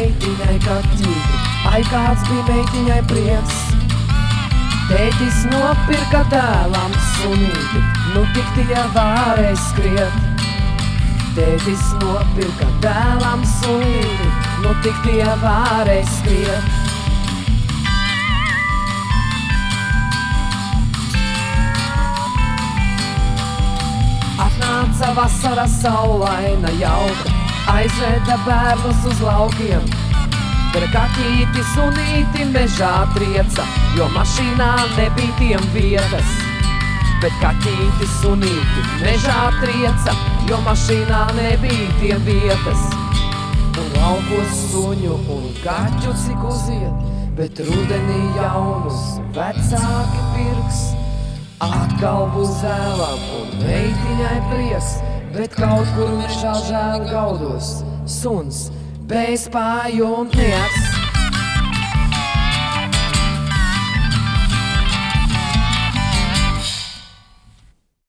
meitiņai kaķīti, ai kāds bija meitiņai prieks. Tētis nopirka dēlam sunīti, nu tik tie varēja skriet. Tētis nopirka dēlam sunīti, nu tik tie varēja skriet. Atnāca vasara saulaina jauka, aizveda bērnus uz laukiem. Bet kaķīti sunīti mežā trieca, jo mašīnā nebija tiem vietas. Bet kaķīti sunīti mežā trieca, jo mašīnā nebija tiem vietas. Un laukos suņu un kaķu cik uziet, bet rudenī jaunus vecāki pirks. Atkal būs dēlam un meitiņai prieks, bet kaut kur mežā žēl gaudos suns bez pājumnieks.